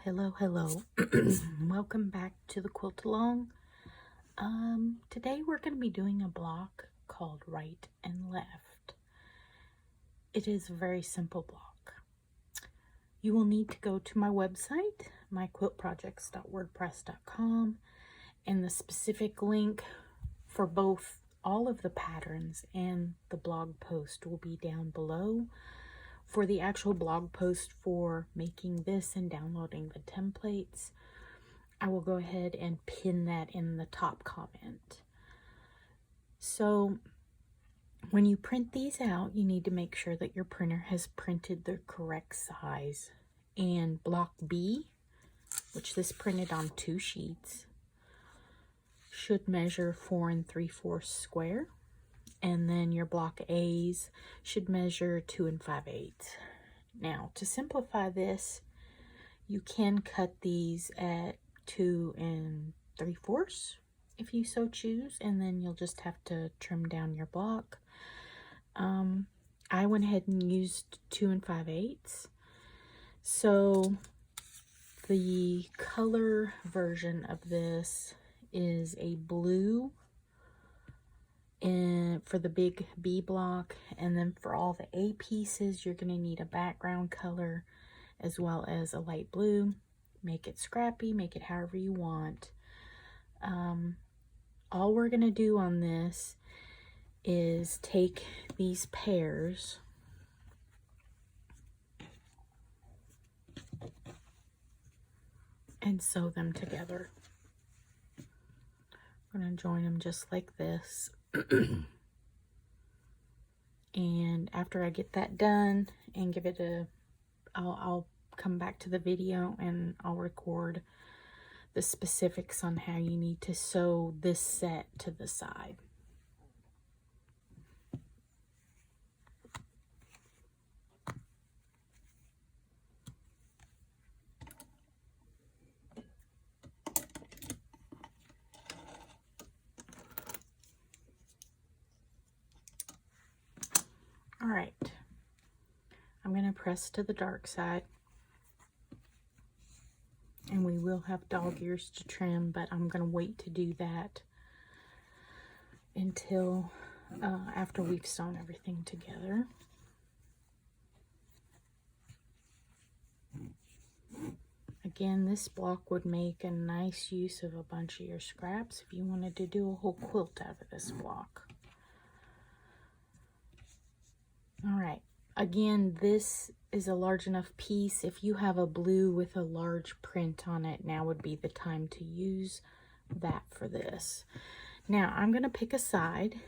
Hello. Welcome back to the Quilt Along. Today we're going to be doing a block called Right and Left. It is a very simple block. You will need to go to my website, myquiltprojects.wordpress.com, and the specific link for both all of the patterns and the blog post will be down below. For the actual blog post for making this and downloading the templates, I will go ahead and pin that in the top comment. So when you print these out, you need to make sure that your printer has printed the correct size. And block B, which this printed on 2 sheets, should measure 4 3/4 square. And then your block A's should measure 2 5/8. Now, to simplify this, you can cut these at 2 3/4 if you so choose, and then you'll just have to trim down your block. I went ahead and used 2 5/8. So the color version of this is a blue and for the big B block, and then for all the A pieces you're going to need a background color as well as a light blue. Make it scrappy, make it however you want. All we're going to do on this is take these pairs and sew them together. I'm going to join them just like this. And after I get that done and give it I'll come back to the video and I'll record the specifics on how you need to sew this set to the side. All right, I'm going to press to the dark side, and we will have dog ears to trim, but I'm going to wait to do that until after we've sewn everything together. Again, this block would make a nice use of a bunch of your scraps if you wanted to do a whole quilt out of this block. All right, again, this is a large enough piece. If you have a blue with a large print on it, now would be the time to use that for this. Now, I'm going to pick a side,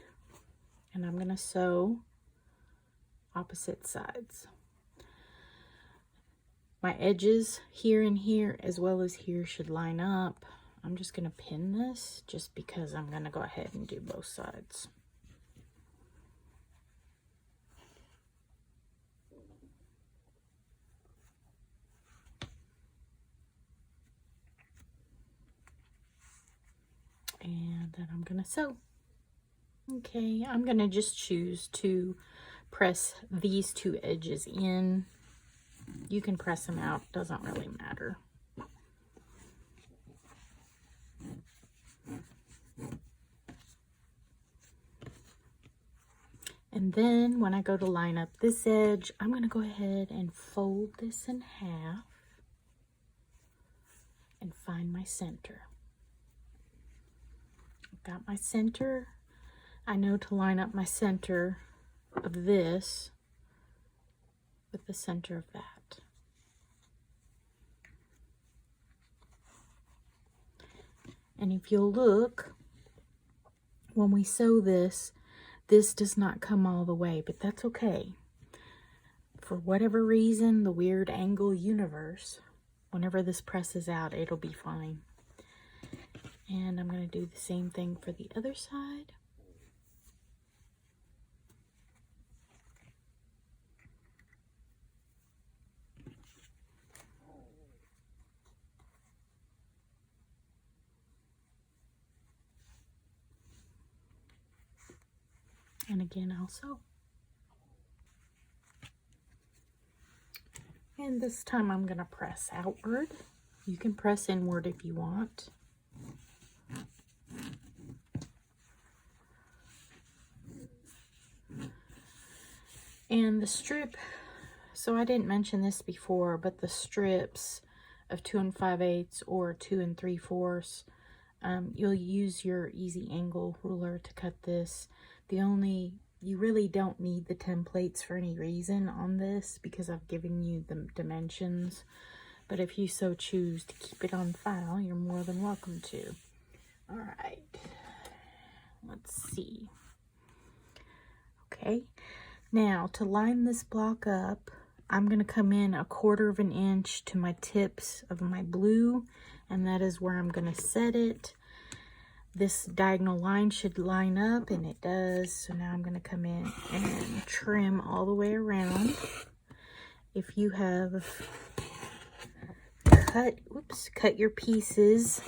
and I'm going to sew opposite sides. My edges here and here, as well as here, should line up. I'm just going to pin this just because I'm going to go ahead and do both sides. And then I'm going to sew. Okay, I'm going to just choose to press these 2 edges in. You can press them out, doesn't really matter. And then when I go to line up this edge, I'm going to go ahead and fold this in half and find my center. I've got my center. I know to line up my center of this with the center of that. And if you'll look, when we sew this, this does not come all the way, but that's okay. For whatever reason, the weird angle universe, whenever this presses out, it'll be fine. And I'm going to do the same thing for the other side. And again, I'll sew. And this time I'm going to press outward You can press inward if you want. And the strip, so I didn't mention this before, but the strips of 2 5/8 or 2 3/4, you'll use your easy angle ruler to cut this. You really don't need the templates for any reason on this because I've given you the dimensions. But if you so choose to keep it on file, you're more than welcome to. All right, let's see. Okay, now to line this block up, I'm going to come in 1/4 inch to my tips of my blue, and that is where I'm going to set it. This diagonal line should line up, and it does. So now I'm going to come in and trim all the way around. If you have cut your pieces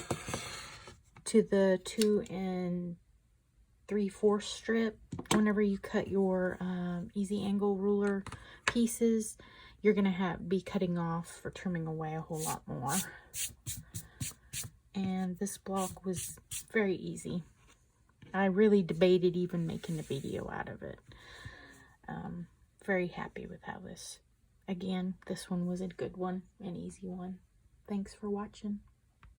to the 2 3/4 strip, whenever you cut your easy angle ruler pieces, you're going to be cutting off for trimming away a whole lot more. And this block was very easy. I really debated even making a video out of it. Very happy with how this, again, this one was a good one, an easy one. Thanks for watching.